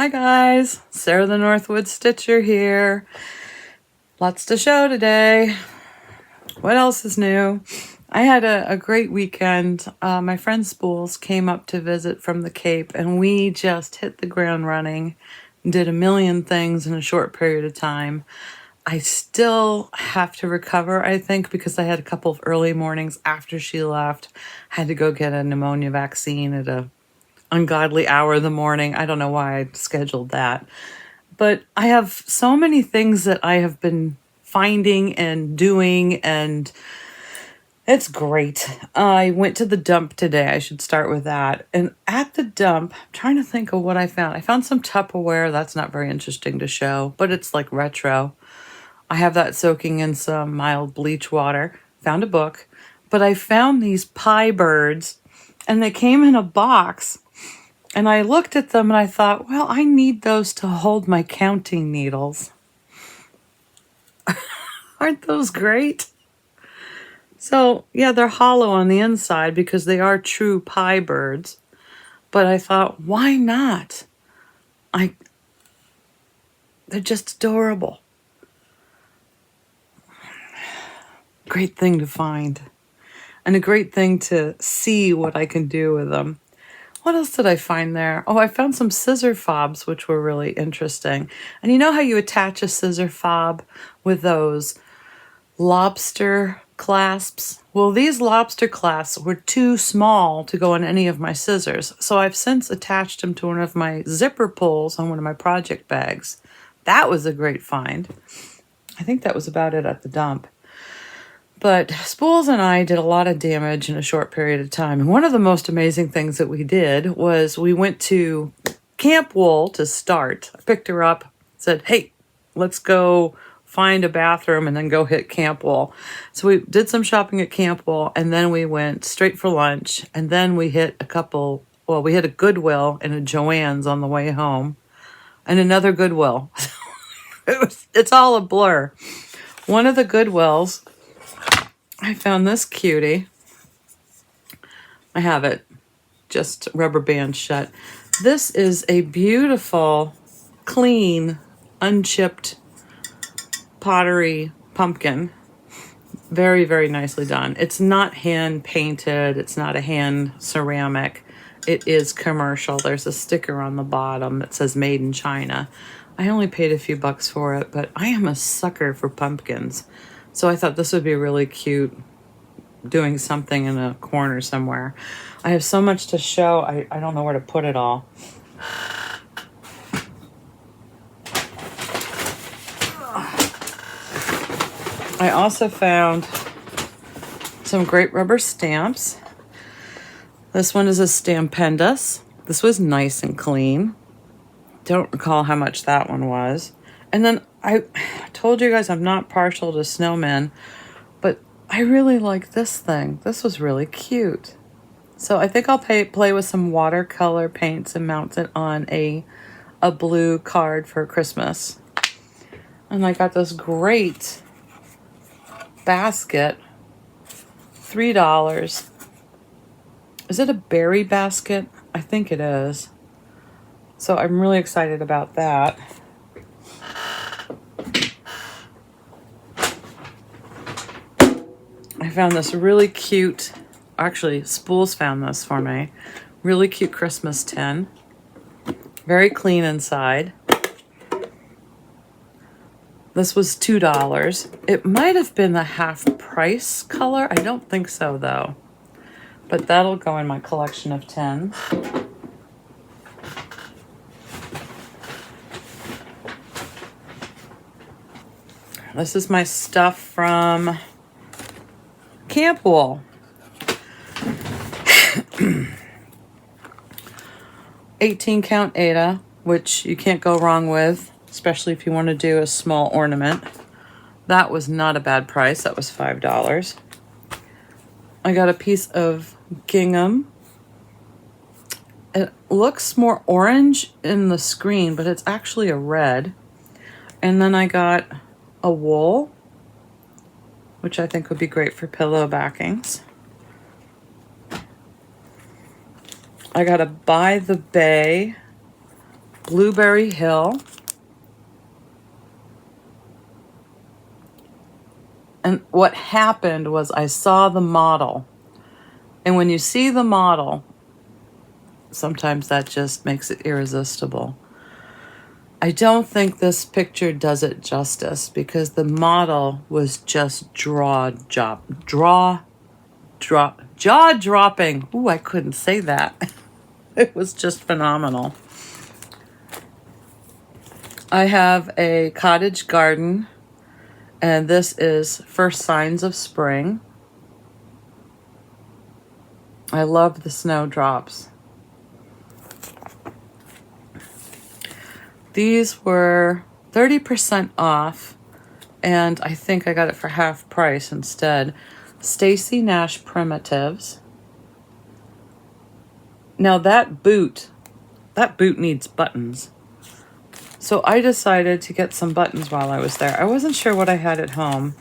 Hi guys, Sarah the Northwoods Stitcher here. Lots to show today. What else is new? I had a great weekend. My friend Spools came up to visit from the Cape and we just hit the ground running. Did a million things in a short period of time. I still have to recover, I think, because I had a couple of early mornings after she left. Had to go get a pneumonia vaccine at a ungodly hour of the morning. I don't know why I scheduled that. But I have so many things that I have been finding and doing, and it's great. I went to the dump today. I should start with that. And at the dump, I'm trying to think of what I found. I found some Tupperware. That's not very interesting to show, but it's like retro. I have that soaking in some mild bleach water. Found a book. But I found these pie birds, and they came in a box. And I looked at them and I thought, well, I need those to hold my counting needles. Aren't those great? So, yeah, they're hollow on the inside because they are true pie birds. But I thought, why not? They're just adorable. Great thing to find. And a great thing to see what I can do with them. What else did I find there? Oh, I found some scissor fobs, which were really interesting. And you know how you attach a scissor fob with those lobster clasps? Well, these lobster clasps were too small to go on any of my scissors. So I've since attached them to one of my zipper pulls on one of my project bags. That was a great find. I think that was about it at the dump. But Spools and I did a lot of damage in a short period of time. And one of the most amazing things that we did was we went to Camp Wool to start. I picked her up, said, hey, let's go find a bathroom and then go hit Camp Wool. So we did some shopping at Camp Wool, and then we went straight for lunch. And then we hit we hit a Goodwill and a Joann's on the way home. And another Goodwill. It's all a blur. One of the Goodwills, I found this cutie. I have it just rubber band shut. This is a beautiful, clean, unchipped pottery pumpkin. Very, very nicely done. It's not hand painted. It's not a hand ceramic. It is commercial. There's a sticker on the bottom that says made in China. I only paid a few bucks for it, but I am a sucker for pumpkins. So I thought this would be really cute doing something in a corner somewhere. I have so much to show. I don't know where to put it all. I also found some great rubber stamps. This one is a Stampendous. This was nice and clean. Don't recall how much that one was. And then I told you guys I'm not partial to snowmen, but I really like this thing. This was really cute. So I think I'll play with some watercolor paints and mount it on a blue card for Christmas. And I got this great basket, $3. Is it a berry basket? I think it is. So I'm really excited about that. I found this really cute, actually Spools found this for me, really cute Christmas tin. Very clean inside. This was $2. It might have been the half price color. I don't think so though. But that'll go in my collection of tins. This is my stuff from Camp Wool. 18 count Ada, which you can't go wrong with, especially if you want to do a small ornament. That was not a bad price. That was $5. I got a piece of gingham. It looks more orange in the screen, but it's actually a red. And then I got a wool, which I think would be great for pillow backings. I got a By the Bay Blueberry Hill. And what happened was I saw the model. And when you see the model, sometimes that just makes it irresistible. I don't think this picture does it justice because the model was just jaw-dropping. Ooh, I couldn't say that. It was just phenomenal. I have a cottage garden, and this is First Signs of Spring. I love the snowdrops. These were 30% off, and I think I got it for half price instead. Stacy Nash Primitives. Now that boot needs buttons. So I decided to get some buttons while I was there. I wasn't sure what I had at home.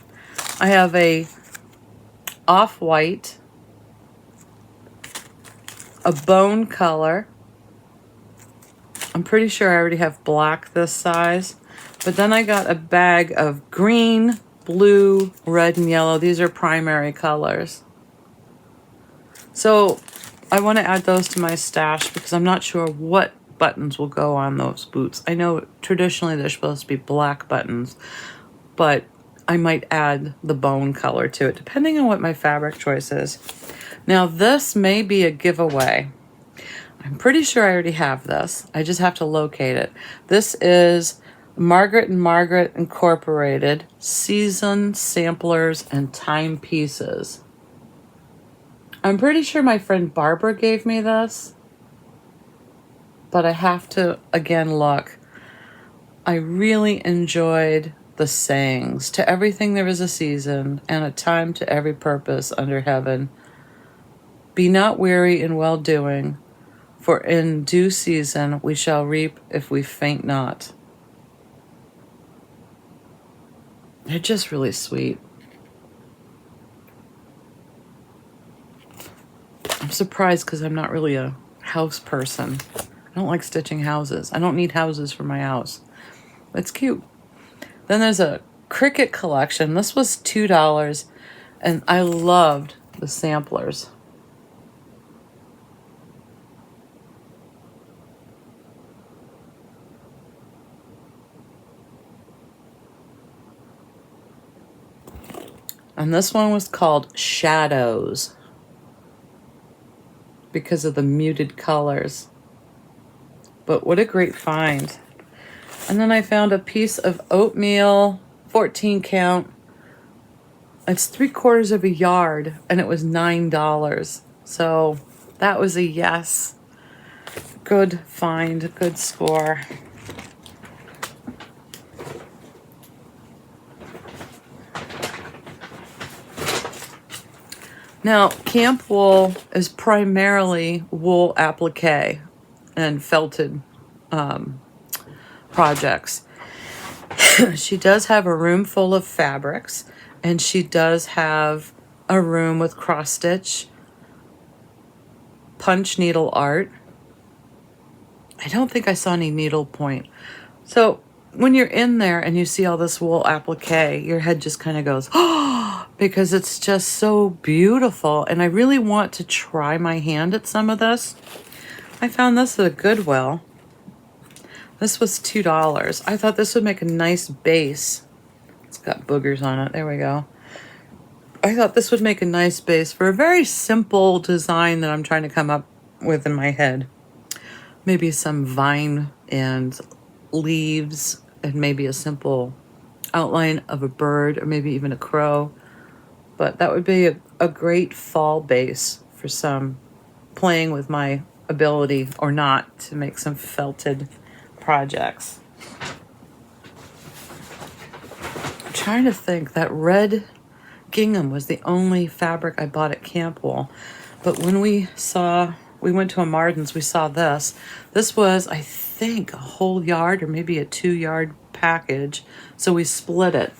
I have a off-white, a bone color. I'm pretty sure I already have black this size. But then I got a bag of green, blue, red, and yellow. These are primary colors. So I want to add those to my stash because I'm not sure what buttons will go on those boots. I know traditionally they're supposed to be black buttons, but I might add the bone color to it, depending on what my fabric choice is. Now this may be a giveaway. I'm pretty sure I already have this. I just have to locate it. This is Margaret and Margaret Incorporated Season Samplers and Timepieces. I'm pretty sure my friend Barbara gave me this, but I have to again look. I really enjoyed the sayings. To everything there is a season, and a time to every purpose under heaven. Be not weary in well-doing, for in due season we shall reap if we faint not. They're just really sweet. I'm surprised because I'm not really a house person. I don't like stitching houses. I don't need houses for my house. It's cute. Then there's a Cricut collection. This was $2, and I loved the samplers. And this one was called Shadows because of the muted colors. But what a great find. And then I found a piece of oatmeal, 14 count. It's 3/4 of a yard, and it was $9. So that was a yes. Good find, good score. Now, camp wool is primarily wool applique and felted projects. She does have a room full of fabrics, and she does have a room with cross stitch, punch needle art. I don't think I saw any needle point. So when you're in there and you see all this wool applique, your head just kind of goes, oh, because it's just so beautiful. And I really want to try my hand at some of this. I found this at a Goodwill. This was $2. I thought this would make a nice base. It's got boogers on it. There we go. I thought this would make a nice base for a very simple design that I'm trying to come up with in my head. Maybe some vine and leaves, and maybe a simple outline of a bird, or maybe even a crow. But that would be a great fall base for some playing with my ability or not to make some felted projects. I'm trying to think. That red gingham was the only fabric I bought at Camp Wool. But when we went to a Martin's, we saw this. This was, I think, a whole yard or maybe a 2-yard package. So we split it.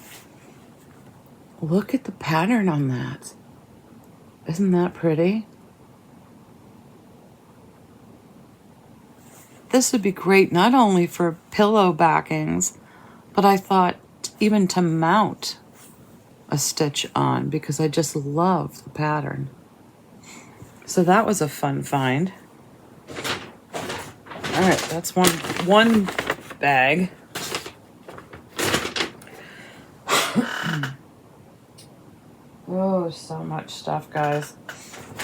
Look at the pattern on that. Isn't that pretty? this would be great not only for pillow backings, but I thought even to mount a stitch on because I just love the pattern. So that was a fun find. All right, that's one bag. Oh, so much stuff, guys.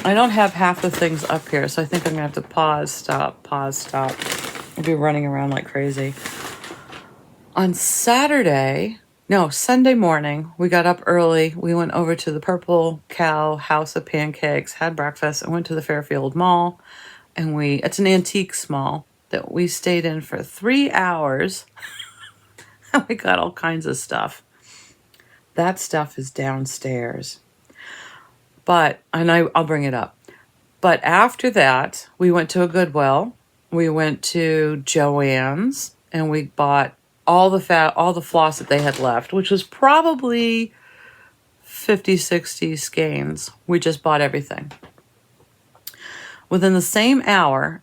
I don't have half the things up here, so I think I'm gonna have to pause, stop. I'll be running around like crazy. On Sunday morning, we got up early. We went over to the Purple Cow House of Pancakes, had breakfast, and went to the Fairfield Mall. And it's an antiques mall that we stayed in for 3 hours. And we got all kinds of stuff. That stuff is downstairs. I'll bring it up. But after that, we went to a Goodwill. We went to Joann's and we bought all the floss that they had left, which was probably 50, 60 skeins. We just bought everything. Within the same hour,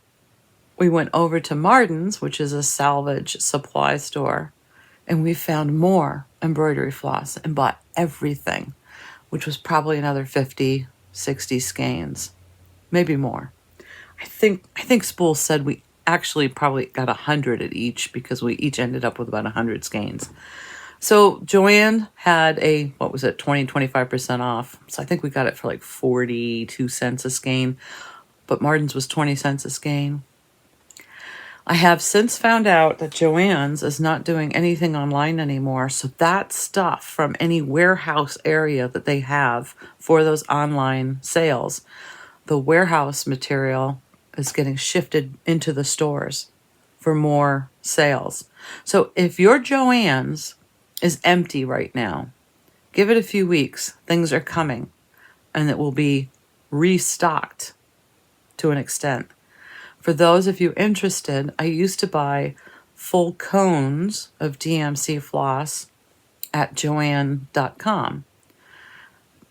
we went over to Martin's, which is a salvage supply store, and we found more embroidery floss and bought everything, which was probably another 50, 60 skeins, maybe more. I think Spools said we actually probably got 100 at each because we each ended up with about 100 skeins. So Joann had 25% off. So I think we got it for like 42 cents a skein, but Martin's was 20 cents a skein. I have since found out that Joann's is not doing anything online anymore. So that stuff from any warehouse area that they have for those online sales, the warehouse material is getting shifted into the stores for more sales. So if your Joann's is empty right now, give it a few weeks. Things are coming and it will be restocked to an extent. For those of you interested, I used to buy full cones of DMC floss at Joann.com.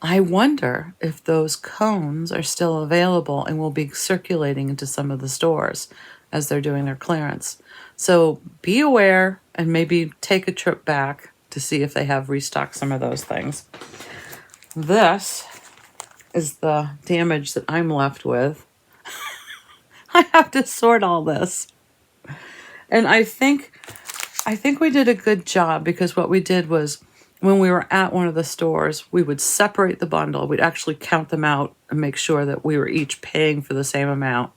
I wonder if those cones are still available and will be circulating into some of the stores as they're doing their clearance. So be aware and maybe take a trip back to see if they have restocked some of those things. This is the damage that I'm left with. I have to sort all this. And I think we did a good job because what we did was when we were at one of the stores, we would separate the bundle. We'd actually count them out and make sure that we were each paying for the same amount.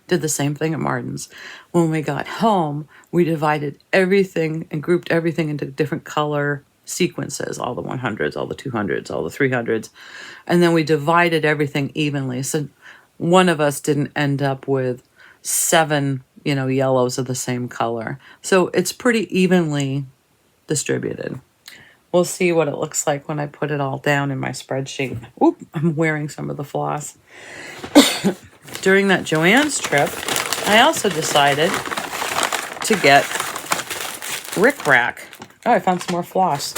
Did the same thing at Martin's. When we got home, we divided everything and grouped everything into different color sequences, all the 100s, all the 200s, all the 300s. And then we divided everything evenly. So one of us didn't end up with 7, yellows of the same color. So it's pretty evenly distributed. We'll see what it looks like when I put it all down in my spreadsheet. Oop, I'm wearing some of the floss. During that Joann's trip, I also decided to get rickrack. Oh, I found some more floss.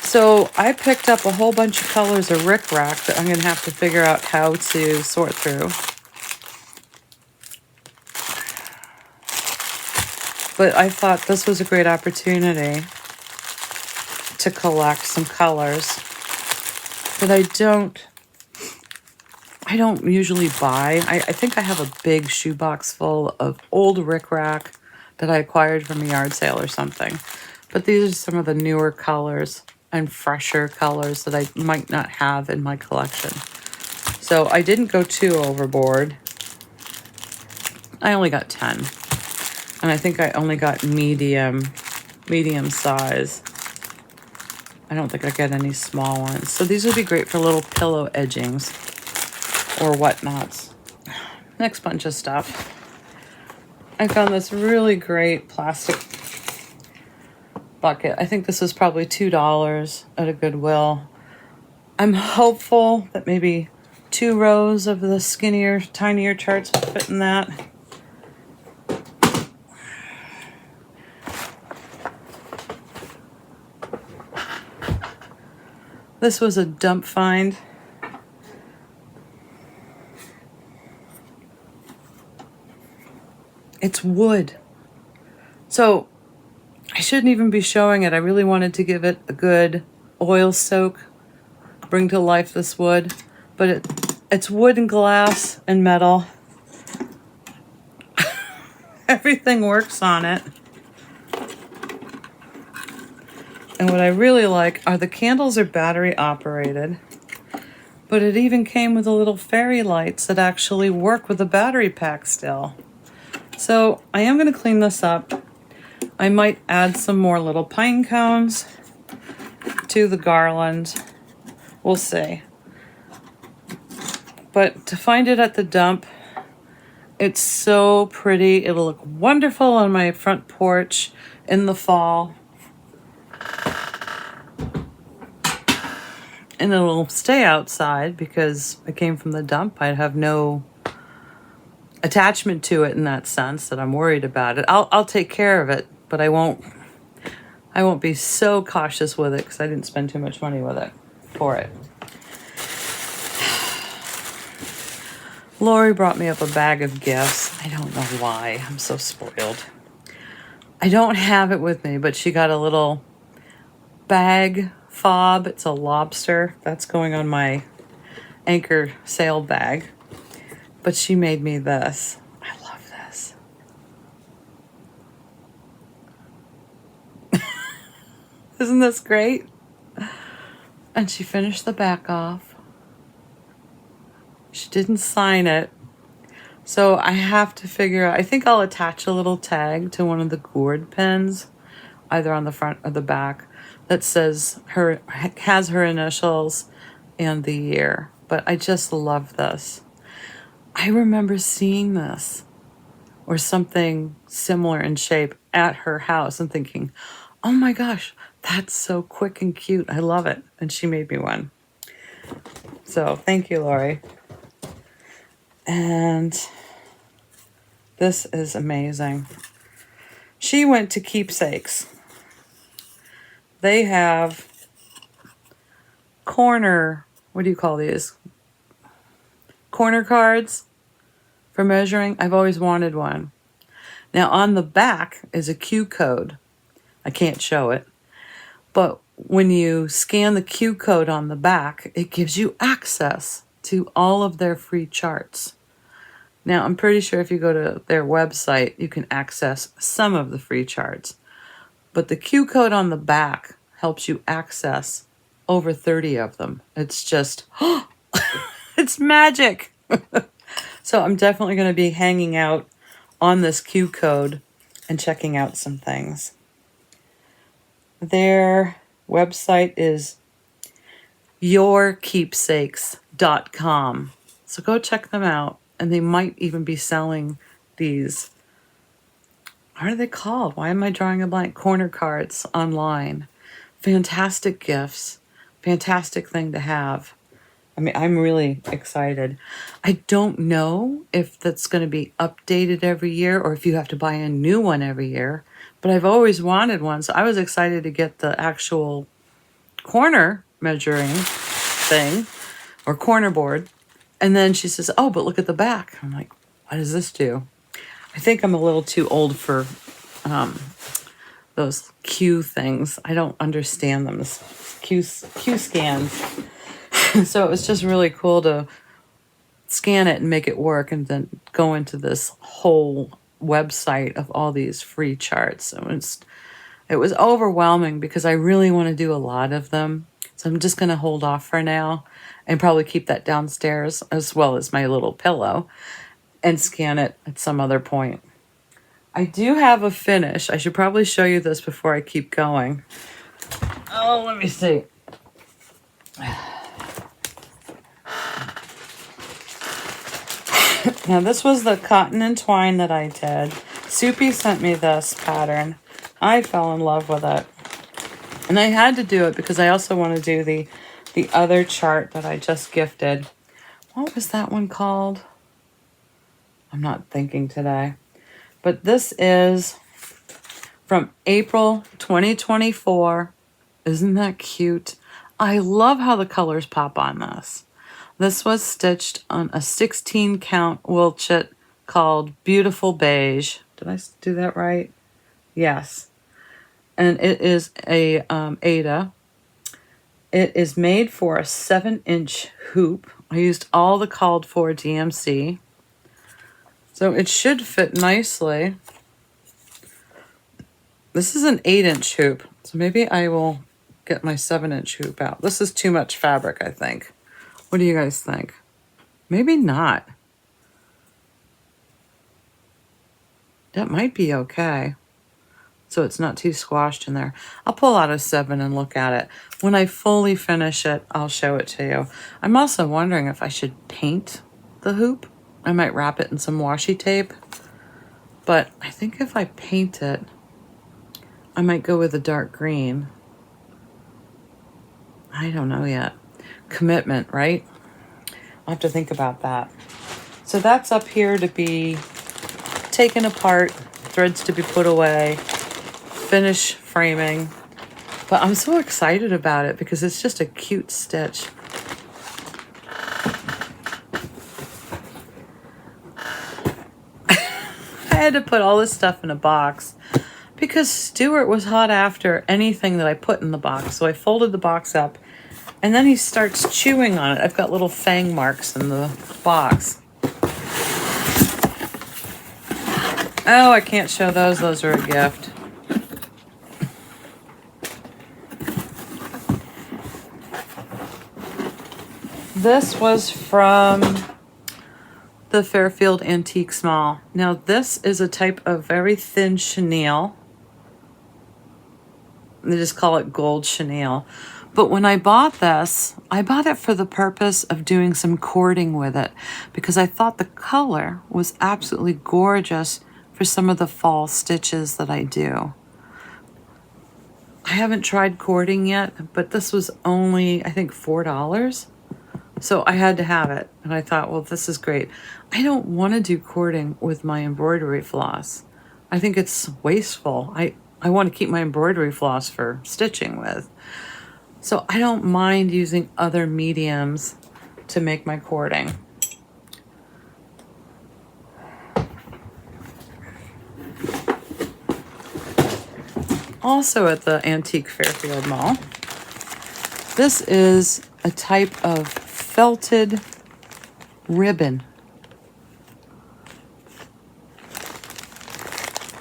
So I picked up a whole bunch of colors of rickrack that I'm going to have to figure out how to sort through. But I thought this was a great opportunity to collect some colors that I don't usually buy. I think I have a big shoebox full of old rickrack that I acquired from a yard sale or something. But these are some of the newer colors and fresher colors that I might not have in my collection. So I didn't go too overboard. I only got 10. And I think I only got medium size. I don't think I got any small ones. So these would be great for little pillow edgings or whatnots. Next bunch of stuff. I found this really great plastic bucket. I think this was probably $2 at a Goodwill. I'm hopeful that maybe 2 rows of the skinnier, tinier charts will fit in that. This was a dump find. It's wood. So I shouldn't even be showing it. I really wanted to give it a good oil soak, bring to life this wood. But it's wood and glass and metal. Everything works on it. And what I really like are the candles are battery operated. But it even came with the little fairy lights that actually work with the battery pack still. So I am going to clean this up. I might add some more little pine cones to the garland. We'll see. But to find it at the dump, it's so pretty. It'll look wonderful on my front porch in the fall. And it'll stay outside because it came from the dump. I'd have no attachment to it in that sense that I'm worried about it. I'll take care of it, but I won't be so cautious with it because I didn't spend too much money with it for it. Lori brought me up a bag of gifts. I don't know why. I'm so spoiled. I don't have it with me, but she got a little bag fob. It's a lobster. That's going on my anchor sail bag. But she made me this. I love this. Isn't this great? And she finished the back off. She didn't sign it. So I have to figure out, I think I'll attach a little tag to one of the gourd pins, either on the front or the back, that says has her initials and the year. But I just love this. I remember seeing this or something similar in shape at her house and thinking, oh my gosh, that's so quick and cute. I love it. And she made me one. So thank you, Lori. And this is amazing. She went to Keepsakes. They have what do you call these? Corner cards for measuring. I've always wanted one. Now on the back is a Q code. I can't show it. But when you scan the Q code on the back, it gives you access to all of their free charts. Now, I'm pretty sure if you go to their website, you can access some of the free charts. But the Q code on the back helps you access over 30 of them. It's just, it's magic. So I'm definitely going to be hanging out on this Q code and checking out some things. Their website is yourkeepsakes.com. So go check them out. And they might even be selling these, what are they called? Why am I drawing a blank? Corner cards online. Fantastic gifts. Fantastic thing to have. I mean, I'm really excited. I don't know if that's going to be updated every year or if you have to buy a new one every year. But I've always wanted one. So I was excited to get the actual corner measuring thing or corner board. And then she says, oh, but look at the back. I'm like, what does this do? I think I'm a little too old for those Q things. I don't understand them. Q scans. So it was just really cool to scan it and make it work and then go into this whole website of all these free charts. It was overwhelming because I really want to do a lot of them. So I'm just going to hold off for now and probably keep that downstairs as well as my little pillow and scan it at some other point. I do have a finish. I should probably show you this before I keep going. Oh, let me see. Now this was the cotton and twine that I did. Soupy sent me this pattern. I fell in love with it. And I had to do it because I also want to do the other chart that I just gifted. What was that one called? I'm not thinking today. But this is from April 2024. Isn't that cute? I love how the colors pop on this. This was stitched on a 16 count wool chit called Beautiful Beige. Did I do that right? Yes. And it is a Ada. It is made for a 7-inch hoop. I used all the called for DMC. So it should fit nicely. This is an 8-inch hoop. So maybe I will get my 7-inch hoop out. This is too much fabric, I think. What do you guys think? Maybe not. That might be okay. So it's not too squashed in there. I'll pull out a 7 and look at it. When I fully finish it, I'll show it to you. I'm also wondering if I should paint the hoop. I might wrap it in some washi tape. But I think if I paint it, I might go with a dark green. I don't know yet. Commitment, right? I'll have to think about that. So that's up here to be taken apart, threads to be put away, finish framing. But I'm so excited about it because it's just a cute stitch. I had to put all this stuff in a box because Stuart was hot after anything that I put in the box. So I folded the box up and then he starts chewing on it. I've got little fang marks in the box. Oh, I can't show those. Those are a gift. This was from the Fairfield Antique Mall. Now this is a type of very thin chenille. They just call it gold chenille. But when I bought this, I bought it for the purpose of doing some cording with it because I thought the color was absolutely gorgeous for some of the fall stitches that I do. I haven't tried cording yet, but this was only, I think, $4. So I had to have it. And I thought, well, this is great. I don't want to do cording with my embroidery floss. I think it's wasteful. I want to keep my embroidery floss for stitching with. So I don't mind using other mediums to make my cording. Also at the Antique Fairfield Mall, this is a type of felted ribbon.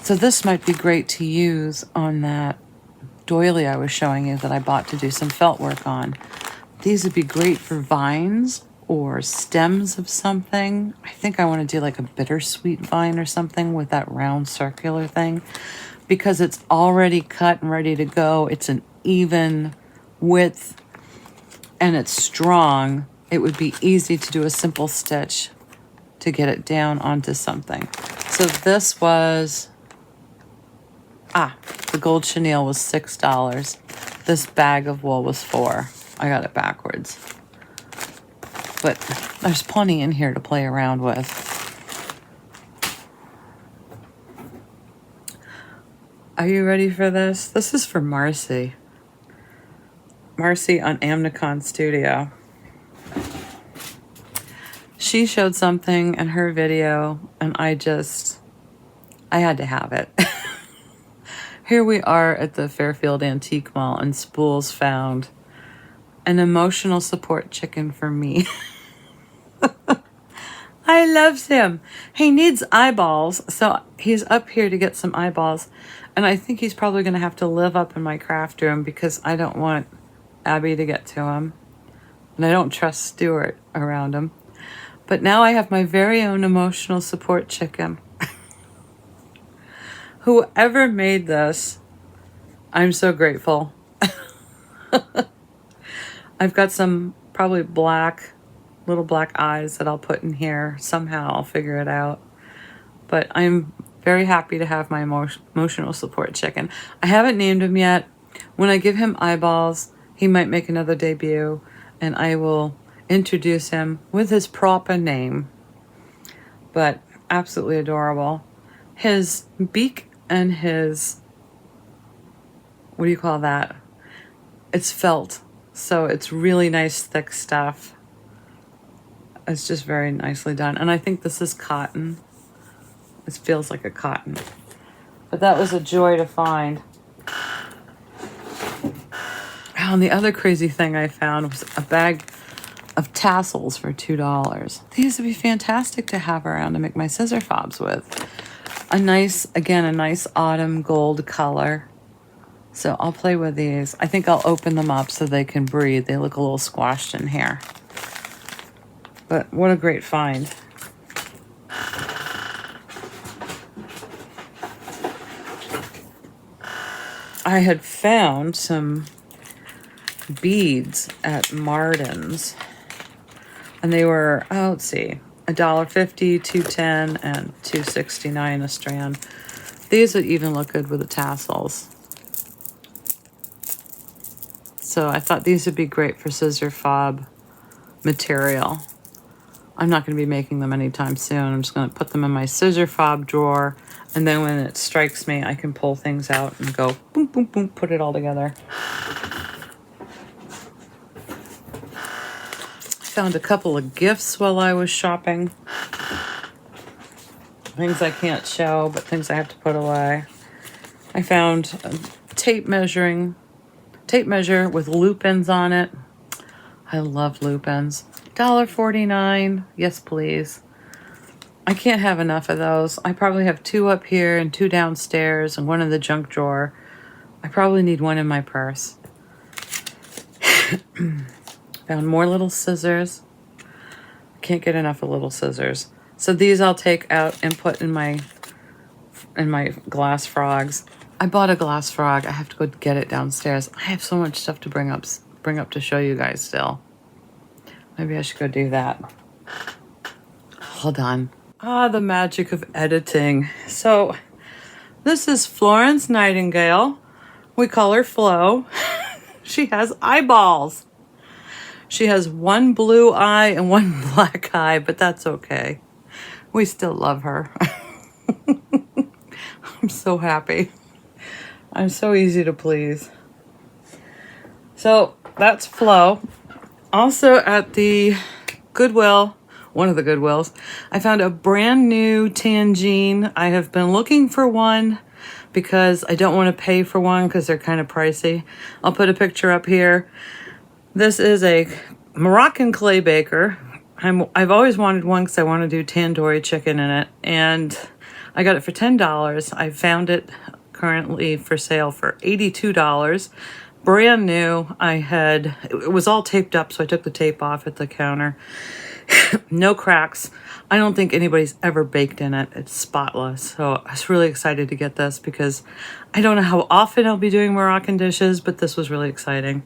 So this might be great to use on that doily I was showing you that I bought to do some felt work on. These would be great for vines or stems of something. I think I want to do like a bittersweet vine or something with that round circular thing because it's already cut and ready to go. It's an even width and it's strong. It would be easy to do a simple stitch to get it down onto something. So this was, the gold chenille was $6. This bag of wool was $4. I got it backwards. But there's plenty in here to play around with. Are you ready for this? This is for Marcy. Marcy on Amnicon Studio. She showed something in her video and I had to have it. Here we are at the Fairfield Antique Mall and Spools found an emotional support chicken for me. I love him. He needs eyeballs, so he's up here to get some eyeballs. And I think he's probably going to have to live up in my craft room because I don't want Abby to get to him. And I don't trust Stuart around him. But now I have my very own emotional support chicken. Whoever made this, I'm so grateful. I've got some probably little black eyes that I'll put in here. Somehow I'll figure it out. But I'm very happy to have my emotional support chicken. I haven't named him yet. When I give him eyeballs, he might make another debut, and I will introduce him with his proper name. But absolutely adorable. His beak and his, what do you call that? It's felt. So it's really nice, thick stuff. It's just very nicely done. And I think this is cotton. It feels like a cotton. But that was a joy to find. Oh, and the other crazy thing I found was a bag of tassels for $2. These would be fantastic to have around to make my scissor fobs with. A nice autumn gold color. So I'll play with these. I think I'll open them up so they can breathe. They look a little squashed in here. But what a great find. I had found some beads at Martin's. And they were, oh, let's see, $1.50, $2.10, and $2.69 a strand. These would even look good with the tassels. So I thought these would be great for scissor fob material. I'm not going to be making them anytime soon. I'm just going to put them in my scissor fob drawer. And then when it strikes me, I can pull things out and go boom, boom, boom, put it all together. I found a couple of gifts while I was shopping. Things I can't show, but things I have to put away. I found a tape measure with lupins on it. I love lupins. $1.49. Yes, please. I can't have enough of those. I probably have 2 up here and 2 downstairs and 1 in the junk drawer. I probably need 1 in my purse. Found more little scissors. Can't get enough of little scissors. So these I'll take out and put in my glass frogs. I bought a glass frog. I have to go get it downstairs. I have so much stuff to bring up to show you guys still. Maybe I should go do that. Hold on. Ah, the magic of editing. So this is Florence Nightingale. We call her Flo. She has eyeballs. She has 1 blue eye and 1 black eye, but that's okay. We still love her. I'm so happy. I'm so easy to please. So that's Flo. Also at the Goodwill, one of the Goodwills, I found a brand new tangine. I have been looking for one because I don't want to pay for one because they're kind of pricey. I'll put a picture up here. This is a Moroccan clay baker. I've always wanted one because I want to do tandoori chicken in it, and I got it for $10. I found it currently for sale for $82. Brand new. It was all taped up, so I took the tape off at the counter. No cracks. I don't think anybody's ever baked in it. It's spotless. So I was really excited to get this because I don't know how often I'll be doing Moroccan dishes, but this was really exciting.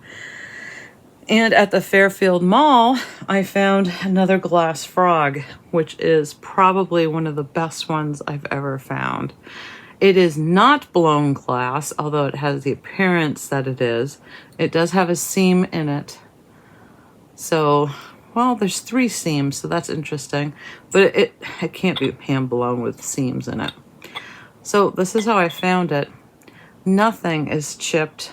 And at the Fairfield Mall, I found another glass frog, which is probably one of the best ones I've ever found. It is not blown glass, although it has the appearance that it is. It does have a seam in it. So, well, there's 3 seams, so that's interesting. But it can't be hand blown with seams in it. So this is how I found it. Nothing is chipped.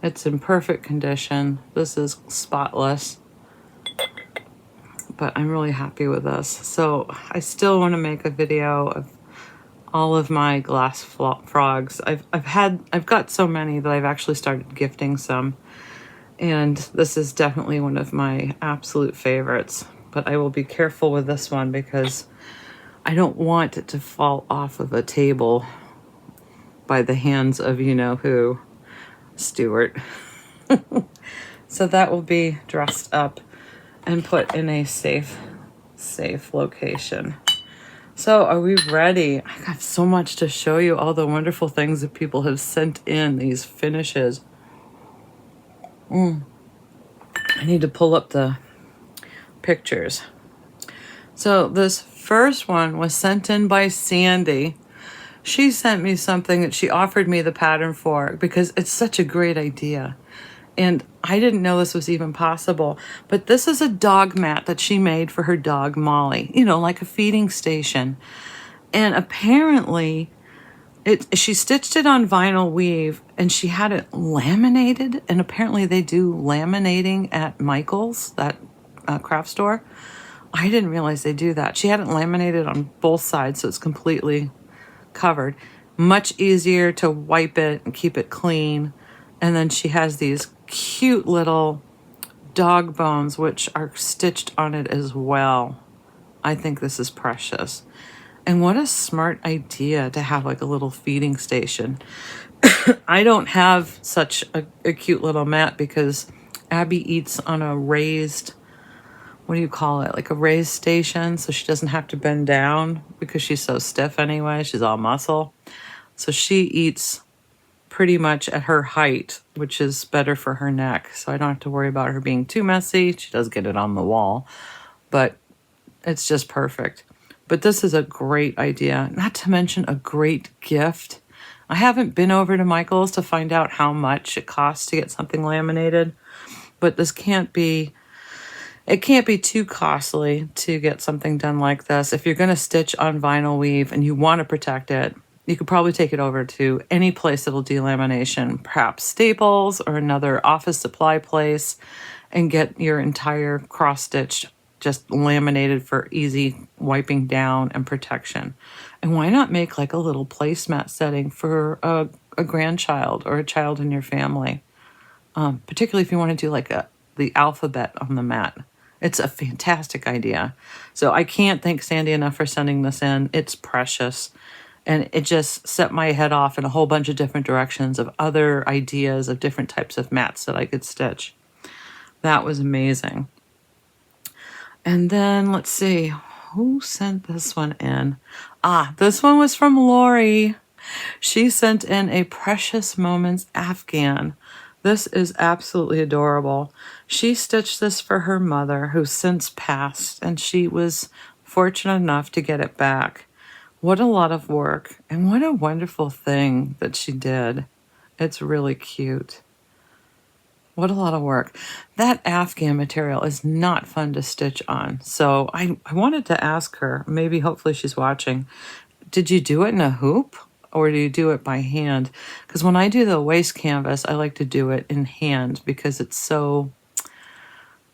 It's in perfect condition. This is spotless. But I'm really happy with this. So I still want to make a video of all of my glass frogs. I've got so many that I've actually started gifting some. And this is definitely one of my absolute favorites. But I will be careful with this one because I don't want it to fall off of a table by the hands of you-know-who, Stuart. So that will be dressed up and put in a safe location. So are we ready? I got so much to show you, all the wonderful things that people have sent in, these finishes. I need to pull up the pictures. So this first one was sent in by Sandy. She sent me something that she offered me the pattern for because it's such a great idea. And I didn't know this was even possible. But this is a dog mat that she made for her dog, Molly. Like a feeding station. And apparently, she stitched it on vinyl weave and she had it laminated. And apparently they do laminating at Michael's, that craft store. I didn't realize they do that. She had it laminated on both sides, so it's completely covered. Much easier to wipe it and keep it clean. And then she has these cute little dog bones, which are stitched on it as well. I think this is precious. And what a smart idea to have like a little feeding station. I don't have such a cute little mat because Abby eats on a raised, what do you call it? Like a raised station. So she doesn't have to bend down because she's so stiff anyway. She's all muscle. So she eats pretty much at her height, which is better for her neck. So I don't have to worry about her being too messy. She does get it on the wall, but it's just perfect. But this is a great idea, not to mention a great gift. I haven't been over to Michael's to find out how much it costs to get something laminated, but it can't be too costly to get something done like this. If you're going to stitch on vinyl weave and you want to protect it, you could probably take it over to any place that'll do lamination, perhaps Staples or another office supply place, and get your entire cross-stitched just laminated for easy wiping down and protection. And why not make like a little placemat setting for a grandchild or a child in your family? Particularly if you want to do like the alphabet on the mat. It's a fantastic idea. So I can't thank Sandy enough for sending this in. It's precious. And it just set my head off in a whole bunch of different directions of other ideas of different types of mats that I could stitch. That was amazing. And then let's see, who sent this one in? This one was from Lori. She sent in a Precious Moments Afghan. This is absolutely adorable. She stitched this for her mother, who's since passed, and she was fortunate enough to get it back. What a lot of work, and what a wonderful thing that she did. It's really cute. What a lot of work. That Afghan material is not fun to stitch on. So I wanted to ask her, maybe hopefully she's watching, did you do it in a hoop or do you do it by hand? Because when I do the waist canvas, I like to do it in hand because it's so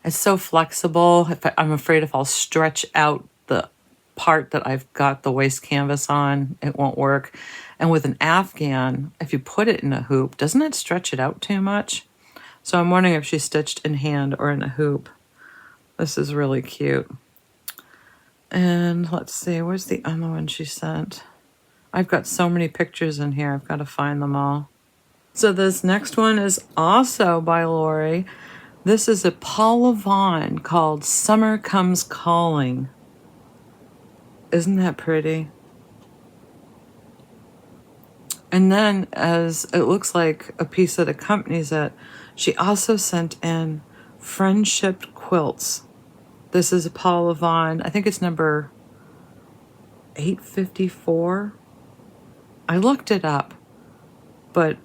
flexible. I'm afraid if I'll stretch out the part that I've got the waist canvas on, it won't work. And with an Afghan, if you put it in a hoop, doesn't it stretch it out too much? So I'm wondering if she stitched in hand or in a hoop. This is really cute. And let's see, where's the other one she sent? I've got so many pictures in here. I've got to find them all. So this next one is also by Lori. This is a Paula Vaughn called Summer Comes Calling. Isn't that pretty? And then, as it looks like a piece that accompanies it, she also sent in Friendship Quilts. This is a Paula Vaughn. I think it's number 854. I looked it up, but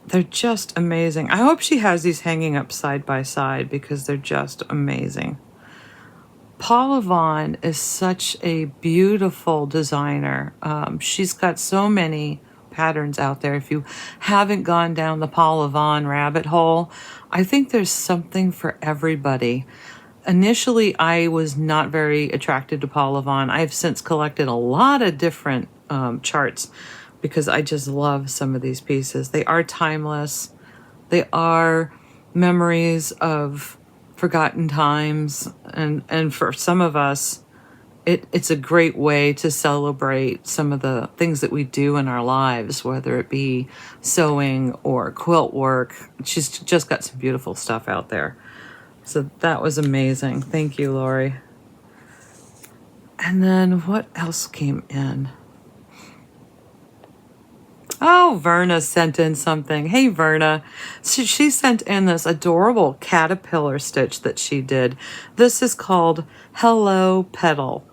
they're just amazing. I hope she has these hanging up side by side because they're just amazing. Paula Vaughn is such a beautiful designer. She's got so many patterns out there. If you haven't gone down the Paula Vaughn rabbit hole, I think there's something for everybody. Initially, I was not very attracted to Paula Vaughn. I've since collected a lot of different charts because I just love some of these pieces. They are timeless. They are memories of forgotten times, and for some of us, it's a great way to celebrate some of the things that we do in our lives, whether it be sewing or quilt work. She's just got some beautiful stuff out there. So that was amazing. Thank you, Lori. And then what else came in? Oh, Verna sent in something. Hey, Verna. She sent in this adorable caterpillar stitch that she did. This is called Hello Petal.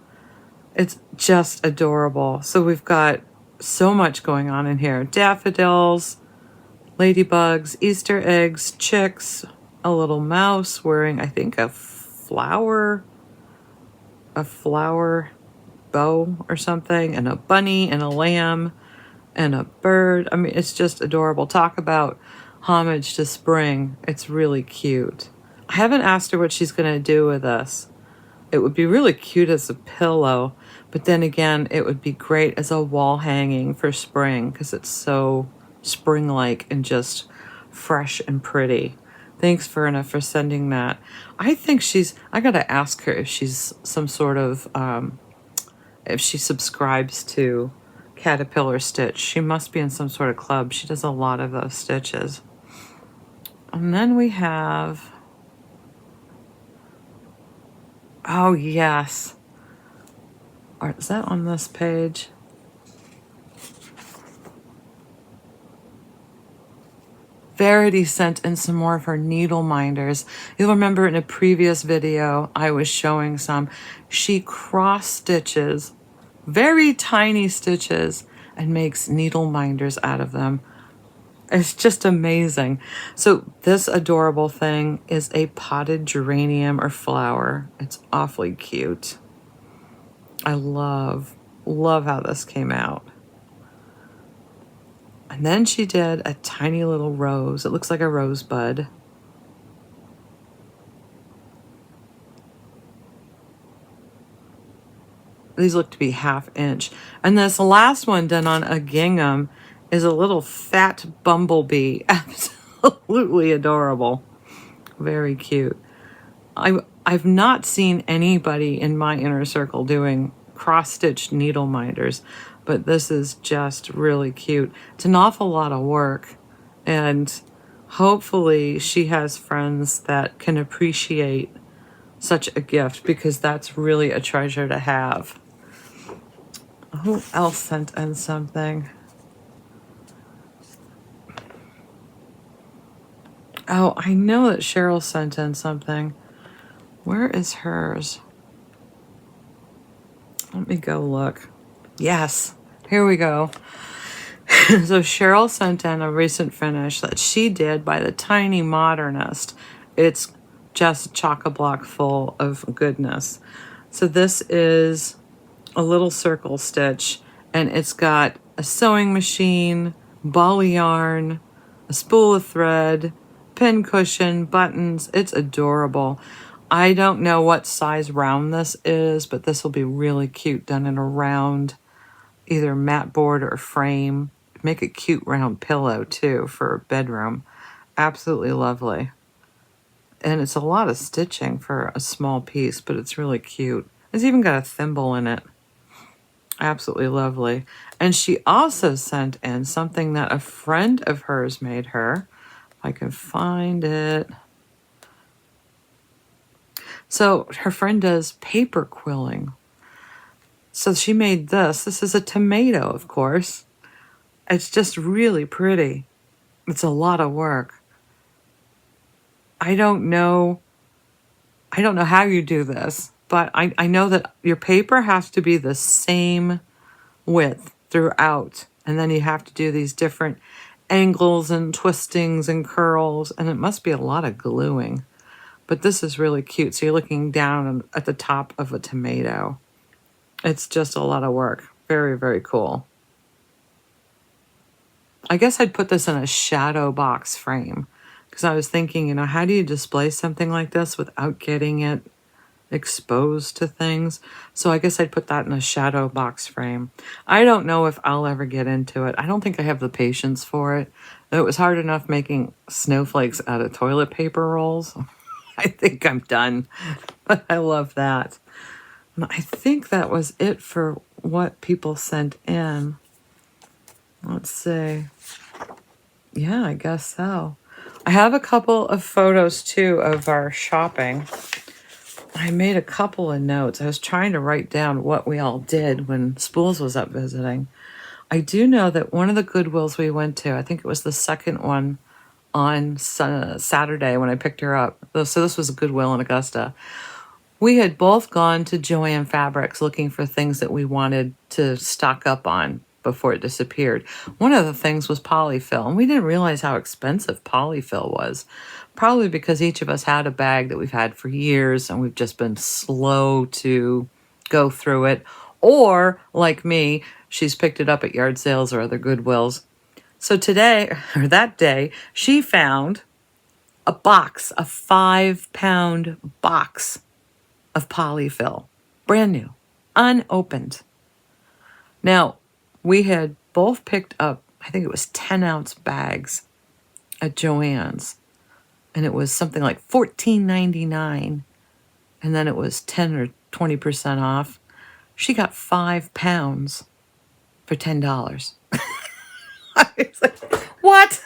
It's just adorable. So we've got so much going on in here. Daffodils, ladybugs, Easter eggs, chicks, a little mouse wearing, I think, a flower bow or something, and a bunny and a lamb and a bird. I mean, it's just adorable. Talk about homage to spring. It's really cute. I haven't asked her what she's going to do with this. It would be really cute as a pillow, but then again, it would be great as a wall hanging for spring because it's so spring-like and just fresh and pretty. Thanks, Verna, for sending that. I think I gotta ask her if she's some sort of, if she subscribes to Caterpillar Stitch. She must be in some sort of club. She does a lot of those stitches. And then we have, oh yes. Or is that on this page? Verity sent in some more of her needle minders. You'll remember in a previous video I was showing some. She cross stitches, very tiny stitches, and makes needle minders out of them. It's just amazing. So this adorable thing is a potted geranium or flower. It's awfully cute. I love how this came out. And then she did a tiny little rose. It looks like a rosebud. These look to be 1/2 inch. And this last one done on a gingham is a little fat bumblebee. Absolutely adorable. Very cute. I've not seen anybody in my inner circle doing cross-stitched needle minders, but this is just really cute. It's an awful lot of work, and hopefully she has friends that can appreciate such a gift, because that's really a treasure to have. Who else sent in something? Oh, I know that Cheryl sent in something. Where is hers? Let me go look. Yes, here we go. So Cheryl sent in a recent finish that she did by the Tiny Modernist. It's just chock-a-block full of goodness. So this is a little circle stitch, and it's got a sewing machine, ball of yarn, a spool of thread, pin cushion, buttons. It's adorable. I don't know what size round this is, but this will be really cute done in a round, either mat board or frame. Make a cute round pillow too for a bedroom. Absolutely lovely. And it's a lot of stitching for a small piece, but it's really cute. It's even got a thimble in it. Absolutely lovely. And she also sent in something that a friend of hers made her. If I can find it. So her friend does paper quilling. So she made this. This is a tomato, of course. It's just really pretty. It's a lot of work. I don't know how you do this, but I know that your paper has to be the same width throughout. And then you have to do these different angles and twistings and curls. And it must be a lot of gluing. But this is really cute. So you're looking down at the top of a tomato. It's just a lot of work. Very, very cool. I guess I'd put this in a shadow box frame, because I was thinking, how do you display something like this without getting it exposed to things? So I guess I'd put that in a shadow box frame. I don't know if I'll ever get into it. I don't think I have the patience for it. It was hard enough making snowflakes out of toilet paper rolls. I think I'm done, but I love that. And I think that was it for what people sent in. Let's see. Yeah, I guess so. I have a couple of photos too of our shopping. I made a couple of notes. I was trying to write down what we all did when Spools was up visiting. I do know that one of the Goodwills we went to, I think it was the second one on Saturday when I picked her up. So this was a Goodwill in Augusta. We had both gone to Joann Fabrics looking for things that we wanted to stock up on before it disappeared. One of the things was polyfill, and we didn't realize how expensive polyfill was. Probably because each of us had a bag that we've had for years and we've just been slow to go through it. Or, like me, she's picked it up at yard sales or other Goodwills. So today, or that day, she found a box, a 5-pound box of polyfill, brand new, unopened. Now, we had both picked up, I think it was 10-ounce bags at Joann's, and it was something like $14.99, and then it was 10 or 20% off. She got 5 pounds for $10. I was like, what?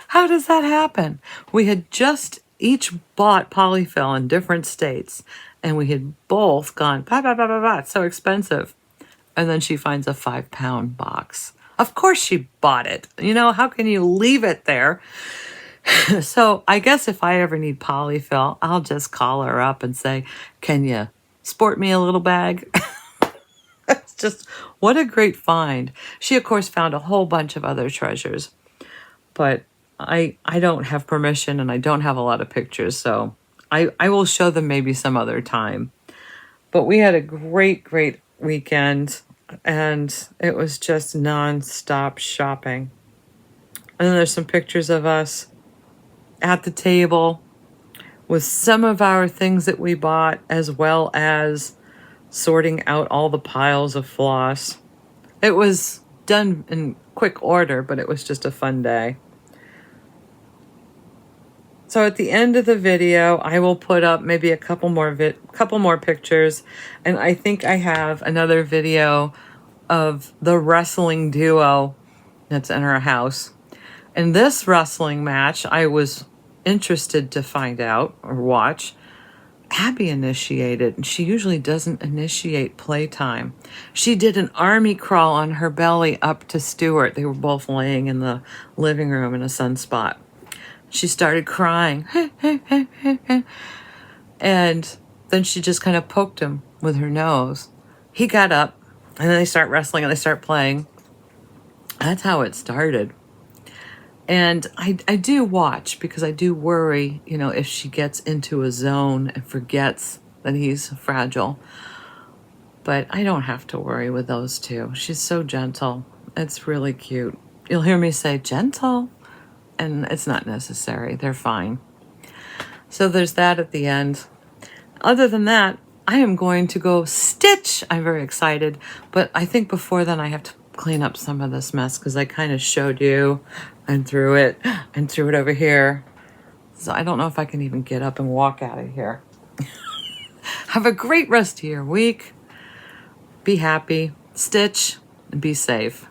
How does that happen? We had just each bought polyfill in different states, and we had both gone, bah, bah, bah, bah, bah, it's so expensive. And then she finds a 5-pound box. Of course she bought it. You know, how can you leave it there? So I guess if I ever need polyfill, I'll just call her up and say, can you sport me a little bag? It's just, what a great find. She, of course, found a whole bunch of other treasures. But I don't have permission, and I don't have a lot of pictures, so I will show them maybe some other time. But we had a great, great weekend, and it was just non-stop shopping. And then there's some pictures of us at the table with some of our things that we bought, as well as sorting out all the piles of floss. It was done in quick order, but it was just a fun day. So at the end of the video, I will put up maybe a couple more pictures, and I think I have another video of the wrestling duo that's in our house. In this wrestling match, I was interested to find out or watch. Abby initiated, and she usually doesn't initiate playtime. She did an army crawl on her belly up to Stuart. They were both laying in the living room in a sunspot. She started crying. And then she just kind of poked him with her nose. He got up, and then they start wrestling and they start playing. That's how it started. And I do watch, because I do worry, you know, if she gets into a zone and forgets that he's fragile. But I don't have to worry with those two. She's so gentle. It's really cute. You'll hear me say gentle, and it's not necessary. They're fine. So there's that at the end. Other than that, I am going to go stitch. I'm very excited. But I think before then I have to clean up some of this mess, because I kind of showed you and threw it over here. So I don't know if I can even get up and walk out of here. Have a great rest of your week. Be happy, stitch, and be safe.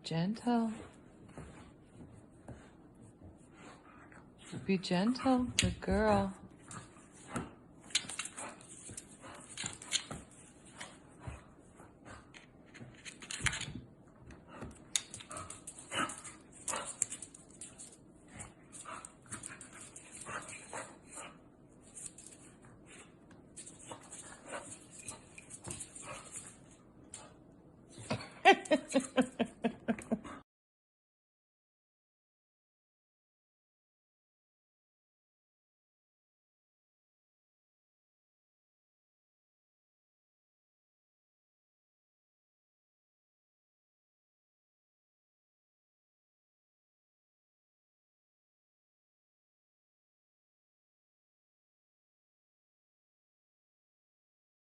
Gentle. Be gentle, good girl.